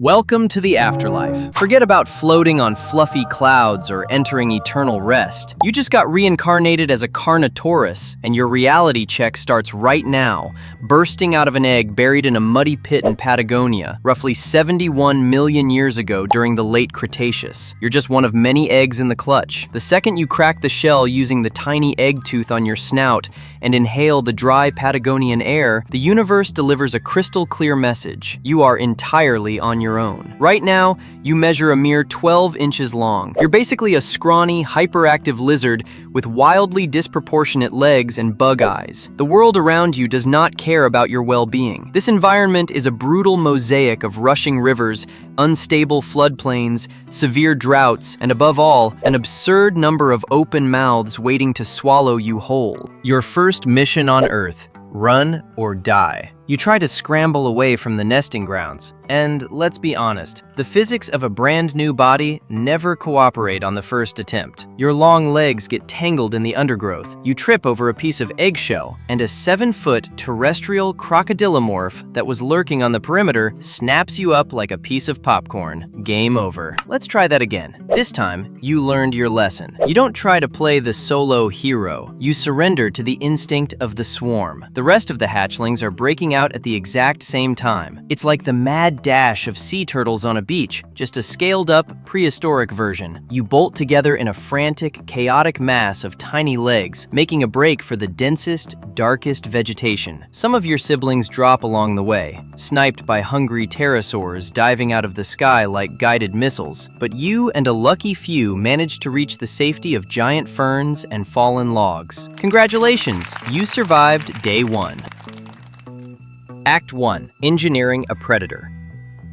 Welcome to the afterlife. Forget about floating on fluffy clouds or entering eternal rest. You just got reincarnated as a Carnotaurus, and your reality check starts right now, bursting out of an egg buried in a muddy pit in Patagonia, roughly 71 million years ago during the Late Cretaceous. You're just one of many eggs in the clutch. The second you crack the shell using the tiny egg tooth on your snout and inhale the dry Patagonian air, the universe delivers a crystal clear message. You are entirely on your own. Right now, you measure a mere 12 inches long. You're basically a scrawny, hyperactive lizard with wildly disproportionate legs and bug eyes. The world around you does not care about your well-being. This environment is a brutal mosaic of rushing rivers, unstable floodplains, severe droughts, and above all, an absurd number of open mouths waiting to swallow you whole. Your first mission on Earth: run or die. You try to scramble away from the nesting grounds, and let's be honest, the physics of a brand new body never cooperate on the first attempt. Your long legs get tangled in the undergrowth, you trip over a piece of eggshell, and a 7-foot terrestrial crocodilomorph that was lurking on the perimeter snaps you up like a piece of popcorn. Game over. Let's try that again. This time, you learned your lesson. You don't try to play the solo hero. You surrender to the instinct of the swarm. The rest of the hatchlings are breaking out at the exact same time. It's like the mad dash of sea turtles on a beach, just a scaled-up, prehistoric version. You bolt together in a frantic, chaotic mass of tiny legs, making a break for the densest, darkest vegetation. Some of your siblings drop along the way, sniped by hungry pterosaurs diving out of the sky like guided missiles, but you and a lucky few manage to reach the safety of giant ferns and fallen logs. Congratulations, you survived day 1. Act 1. Engineering a predator.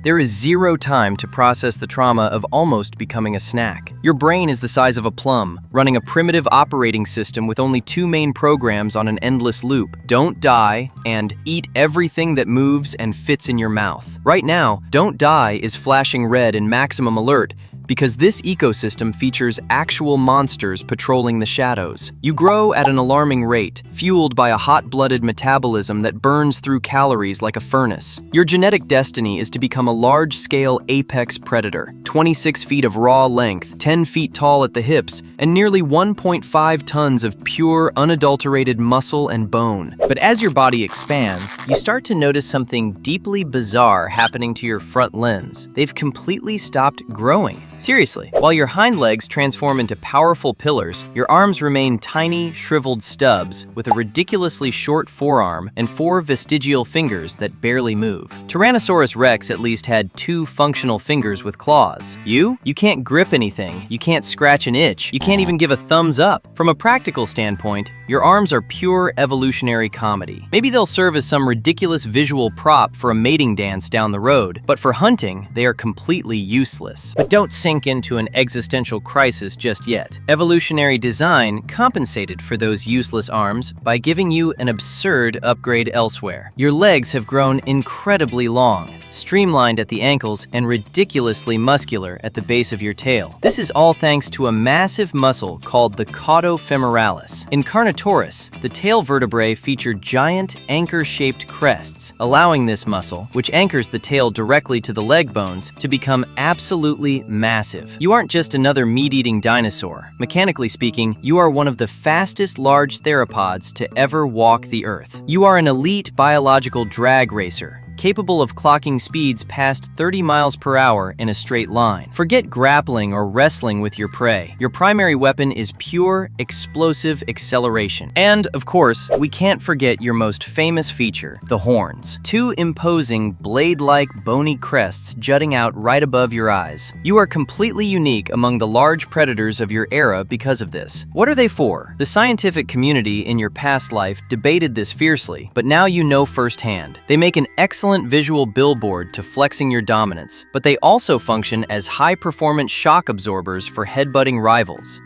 There is zero time to process the trauma of almost becoming a snack. Your brain is the size of a plum, running a primitive operating system with only 2 main programs on an endless loop: don't die and eat everything that moves and fits in your mouth. Right now, don't die is flashing red in maximum alert, because this ecosystem features actual monsters patrolling the shadows. You grow at an alarming rate, fueled by a hot-blooded metabolism that burns through calories like a furnace. Your genetic destiny is to become a large-scale apex predator, 26 feet of raw length, 10 feet tall at the hips, and nearly 1.5 tons of pure, unadulterated muscle and bone. But as your body expands, you start to notice something deeply bizarre happening to your front limbs. They've completely stopped growing. Seriously, while your hind legs transform into powerful pillars, your arms remain tiny, shriveled stubs with a ridiculously short forearm and 4 vestigial fingers that barely move. Tyrannosaurus rex at least had 2 functional fingers with claws. You can't grip anything, you can't scratch an itch, you can't even give a thumbs up. From a practical standpoint, your arms are pure evolutionary comedy. Maybe they'll serve as some ridiculous visual prop for a mating dance down the road, but for hunting, they are completely useless. But don't sink into an existential crisis just yet. Evolutionary design compensated for those useless arms by giving you an absurd upgrade elsewhere. Your legs have grown incredibly long, streamlined at the ankles and ridiculously muscular at the base of your tail. This is all thanks to a massive muscle called the caudofemoralis. In Carnotaurus, the tail vertebrae feature giant anchor-shaped crests, allowing this muscle, which anchors the tail directly to the leg bones, to become absolutely massive. You aren't just another meat-eating dinosaur. Mechanically speaking, you are one of the fastest large theropods to ever walk the earth. You are an elite biological drag racer, capable of clocking speeds past 30 miles per hour in a straight line. Forget grappling or wrestling with your prey. Your primary weapon is pure, explosive acceleration. And, of course, we can't forget your most famous feature, the horns. 2 imposing, blade-like, bony crests jutting out right above your eyes. You are completely unique among the large predators of your era because of this. What are they for? The scientific community in your past life debated this fiercely, but now you know firsthand. They make an excellent visual billboard to flexing your dominance, but they also function as high-performance shock absorbers for headbutting rivals.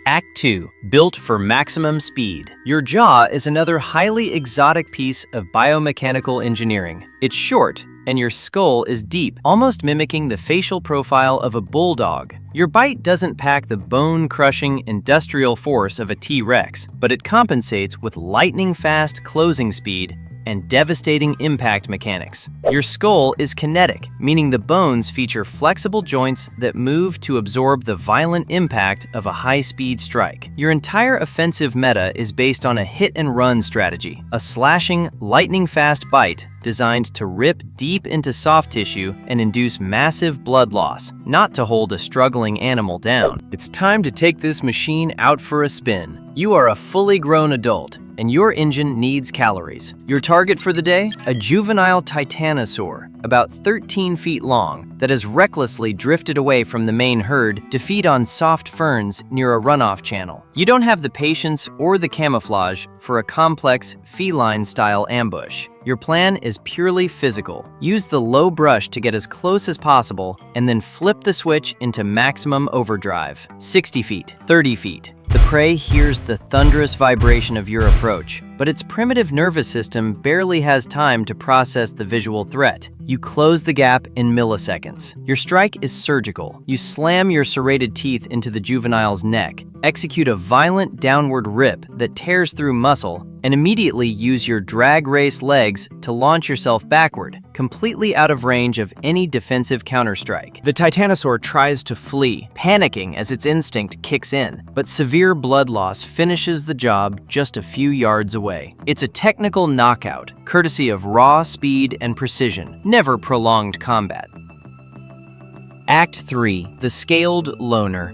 Act 2. Built for maximum speed. Your jaw is another highly exotic piece of biomechanical engineering. It's short, and your skull is deep, almost mimicking the facial profile of a bulldog. Your bite doesn't pack the bone-crushing industrial force of a T-Rex, but it compensates with lightning-fast closing speed and devastating impact mechanics. Your skull is kinetic, meaning the bones feature flexible joints that move to absorb the violent impact of a high-speed strike. Your entire offensive meta is based on a hit-and-run strategy, a slashing, lightning-fast bite designed to rip deep into soft tissue and induce massive blood loss, not to hold a struggling animal down. It's time to take this machine out for a spin. You are a fully grown adult, and your engine needs calories. Your target for the day? A juvenile titanosaur, about 13 feet long, that has recklessly drifted away from the main herd to feed on soft ferns near a runoff channel. You don't have the patience or the camouflage for a complex, feline-style ambush. Your plan is purely physical. Use the low brush to get as close as possible, and then flip the switch into maximum overdrive. 60 feet, 30 feet. The prey hears the thunderous vibration of your approach, but its primitive nervous system barely has time to process the visual threat. You close the gap in milliseconds. Your strike is surgical. You slam your serrated teeth into the juvenile's neck, execute a violent downward rip that tears through muscle, and immediately use your drag race legs to launch yourself backward, completely out of range of any defensive counterstrike. The titanosaur tries to flee, panicking as its instinct kicks in, but severe blood loss finishes the job just a few yards away. It's a technical knockout, courtesy of raw speed and precision, never prolonged combat. Act 3. The Scaled Loner.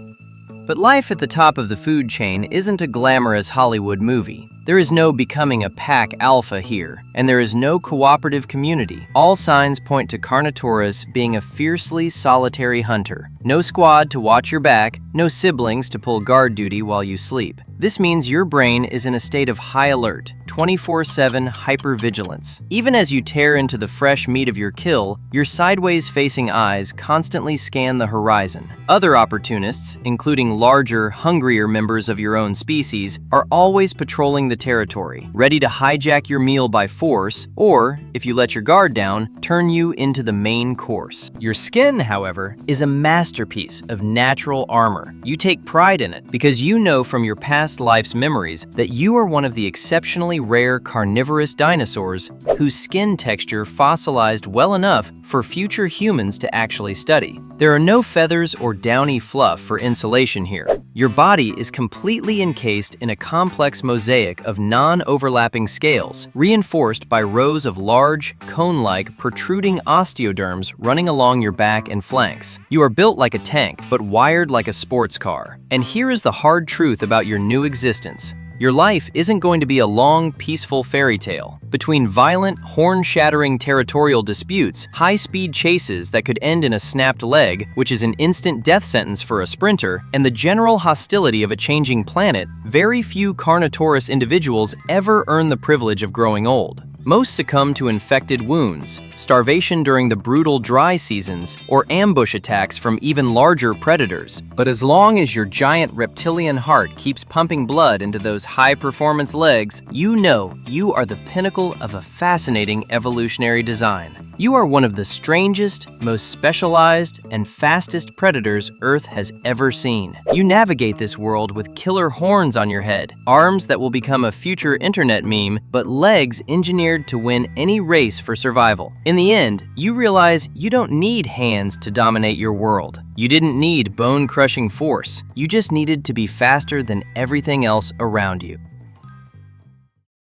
But life at the top of the food chain isn't a glamorous Hollywood movie. There is no becoming a pack alpha here, and there is no cooperative community. All signs point to Carnotaurus being a fiercely solitary hunter. No squad to watch your back, no siblings to pull guard duty while you sleep. This means your brain is in a state of high alert, 24/7 hypervigilance. Even as you tear into the fresh meat of your kill, your sideways-facing eyes constantly scan the horizon. Other opportunists, including larger, hungrier members of your own species, are always patrolling the territory, ready to hijack your meal by force, or, if you let your guard down, turn you into the main course. Your skin, however, is a masterpiece of natural armor. You take pride in it because you know from your past life's memories that you are one of the exceptionally rare carnivorous dinosaurs whose skin texture fossilized well enough for future humans to actually study. There are no feathers or downy fluff for insulation here. Your body is completely encased in a complex mosaic of non-overlapping scales, reinforced by rows of large, cone-like, protruding osteoderms running along your back and flanks. You are built like a tank, but wired like a sports car. And here is the hard truth about your new existence. Your life isn't going to be a long, peaceful fairy tale. Between violent, horn-shattering territorial disputes, high-speed chases that could end in a snapped leg, which is an instant death sentence for a sprinter, and the general hostility of a changing planet, very few Carnotaurus individuals ever earn the privilege of growing old. Most succumb to infected wounds, starvation during the brutal dry seasons, or ambush attacks from even larger predators. But as long as your giant reptilian heart keeps pumping blood into those high-performance legs, you know you are the pinnacle of a fascinating evolutionary design. You are one of the strangest, most specialized, and fastest predators Earth has ever seen. You navigate this world with killer horns on your head, arms that will become a future internet meme, but legs engineered to win any race for survival. In the end, you realize you don't need hands to dominate your world. You didn't need bone-crushing force. You just needed to be faster than everything else around you.